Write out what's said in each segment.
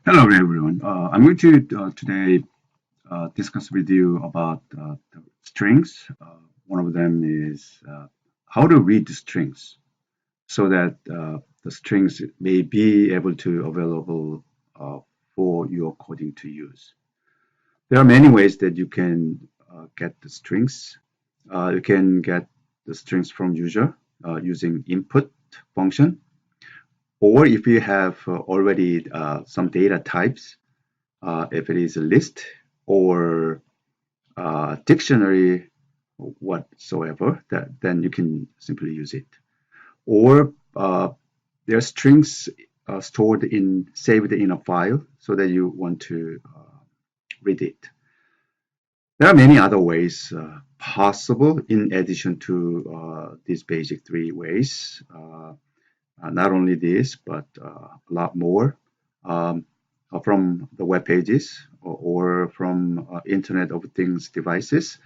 Hello everyone. I'm going to today discuss with you about the strings. One of them is how to read the strings so that the strings may be able to available for your coding to use. There are many ways that you can get the strings. You can get the strings from user using input function, or if you have already some data types, if it is a list or dictionary whatsoever, then you can simply use it. Or there are strings saved in a file so that you want to read it. There are many other ways possible in addition to these basic three ways. Not only this, but a lot more. From the web pages or from Internet of Things devices.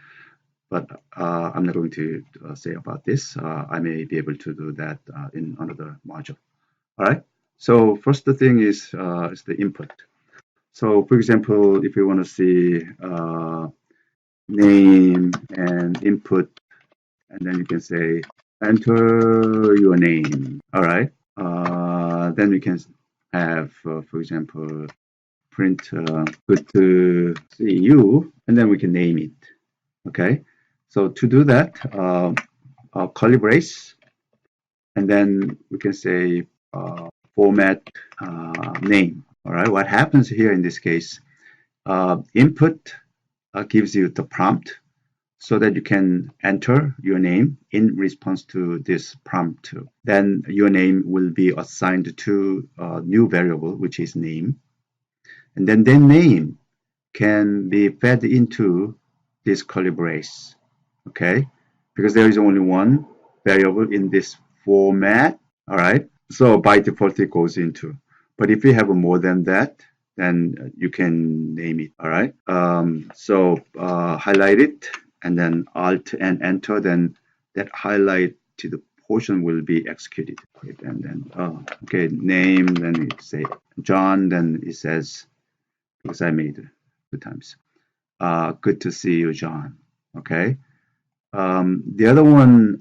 But I'm not going to say about this. I may be able to do that in another module. All right. So first the thing is the input. So for example, if you want to see name and input, and then you can say enter your name. All right. Then we can have, for example, print good to see you, and then we can name it. Okay, so to do that, curly brace, and then we can say format name. All right, what happens here in this case, input gives you the prompt so that you can enter your name in response to this prompt. Then your name will be assigned to a new variable, which is name. And then that name can be fed into this curly brace, okay? Because there is only one variable in this format, all right? So by default, it goes into. But if you have more than that, then you can name it, all right? Highlight it, and then Alt and Enter, then that highlighted portion will be executed. And then, okay, name, then it say John, then it says, because I made it 2 times. Good to see you, John. Okay. The other one,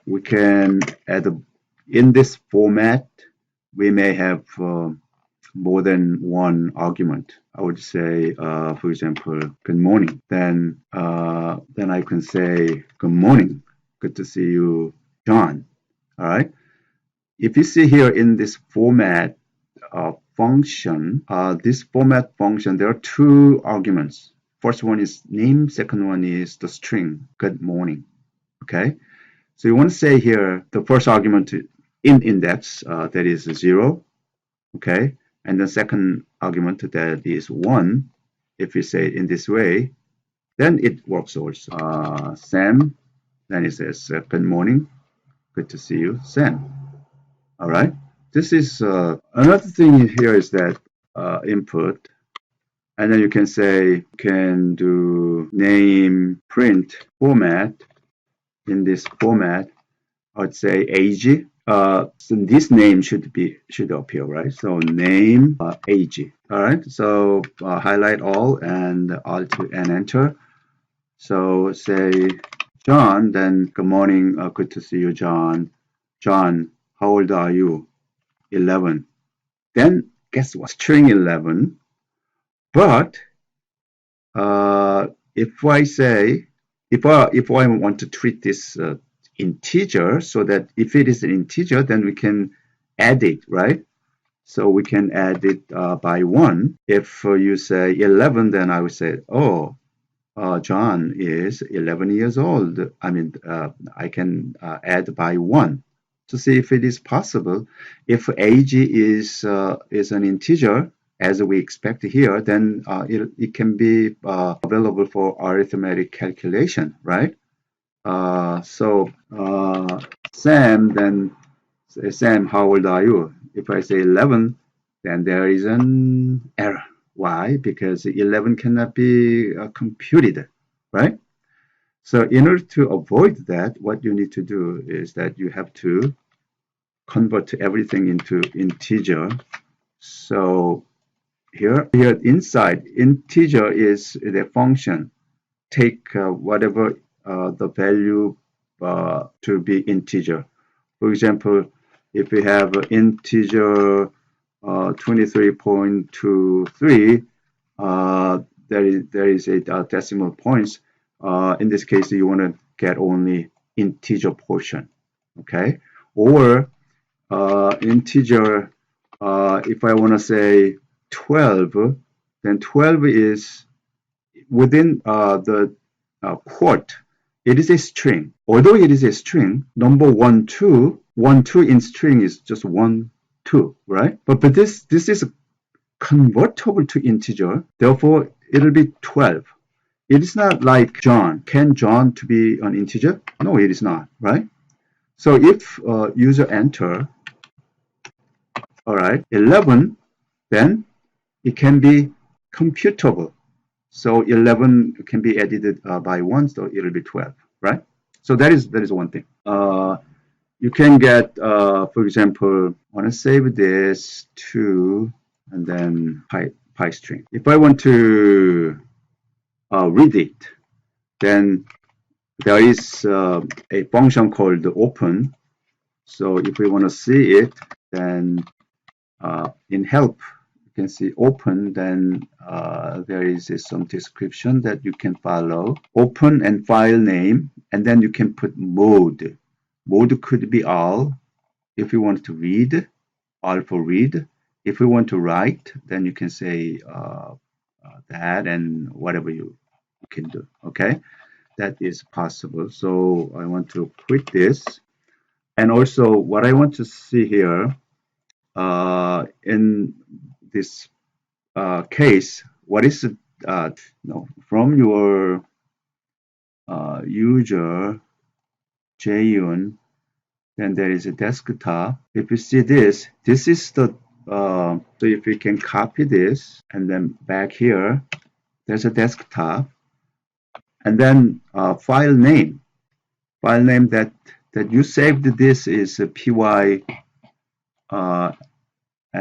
we can add in this format, we may have more than one argument. I would say, for example, good morning. Then I can say, good morning. Good to see you, John. All right. If you see here in this format function, this format function, there are two arguments. First one is name, second one is the string, good morning. Okay, so you want to say here the first argument in index that is 0, okay, and the second argument that is 1. If you say it in this way, then it works also. Sam, then it says good morning, good to see you, Sam. All right. This is another thing here is that input, and then you can say can do name print format. In this format, I'd say age. So this name should appear, right? So name age. All right. So highlight all and Alt and Enter. So say John. Then good morning. Good to see you, John. John, how old are you? 11. Then guess what? String 11. But if I say, if I want to treat this integer, so that if it is an integer, then we can add it, right? So we can add it by 1. If you say 11, then I would say, oh, John is 11 years old. I mean, I can add by 1 to see if it is possible. If age is an integer, as we expect here, then it can be available for arithmetic calculation, right? Sam, then say, Sam, how old are you? If I say 11, then there is an error. Why? Because 11 cannot be computed, right? So in order to avoid that, what you need to do is that you have to convert everything into integer. So here inside integer is the function. Take whatever the value to be integer. For example, if we have integer 23.23, there is a decimal points. In this case, you want to get only integer portion, okay? Or integer, if I want to say 12, then 12 is within the quote. It is a string. Although it is a string, number 1, 2, 1, 2 in string is just 1, 2, right? But this is convertible to integer. Therefore, it'll be 12. It is not like John. Can John to be an integer? No, it is not, right? So if user enter, all right, 11, then it can be computable. So 11 can be edited by 1, so it'll be 12, right? So that is one thing. You can get, for example, I want to save this to, and then PyString. If I want to read it, then there is a function called open. So if we want to see it, then in help, you can see open, then there is some description that you can follow. Open and file name, and then you can put mode. Mode could be all. If you want to read, all for read. If you want to write, then you can say that and whatever you can do, okay? That is possible. So I want to quit this. And also what I want to see here, in this case, what is from your user Jayun, then there is a desktop. If you see this is the so if we can copy this and then back here, there's a desktop, and then file name that you saved. This is a py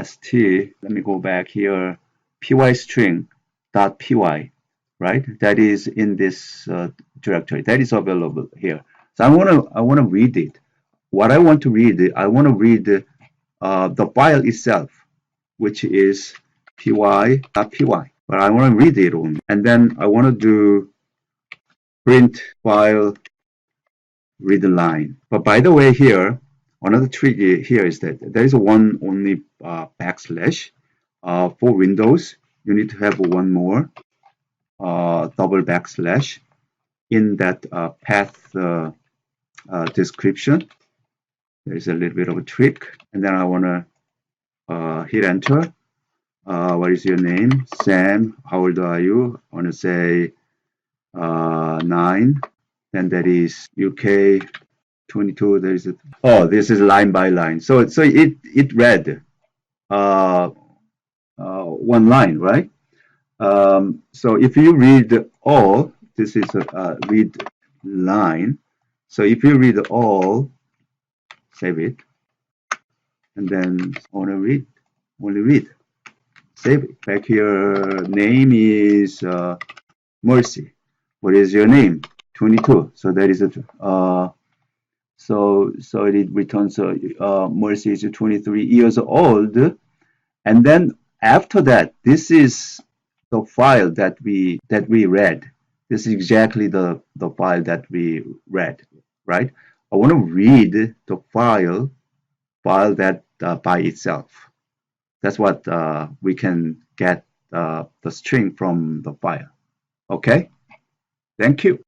st. Let me go back here. pystring.py, right? That is in this directory. That is available here. So I want to read it. What I want to read, I want to read the file itself, which is py.py. But I want to read it only, and then I want to do print file read line. But by the way, here another trick here is that there is one only backslash. For Windows, you need to have one more double backslash in that path description. There is a little bit of a trick, and then I want to hit enter. What is your name? Sam. How old are you? I want to say 9. Then that is UK 22. There is a, oh, this is line by line. So it read one line, right? So if you read all, this is a read line. So if you read all, save it, and then only read, save it. Back here, name is Mercy. What is your name? 22. So that is a so it returns Mercy is 23 years old, and then after that, this is the file that we read. This is exactly the file that we read, right? I want to read the file that by itself. That's what we can get the string from the file. Okay? Thank you.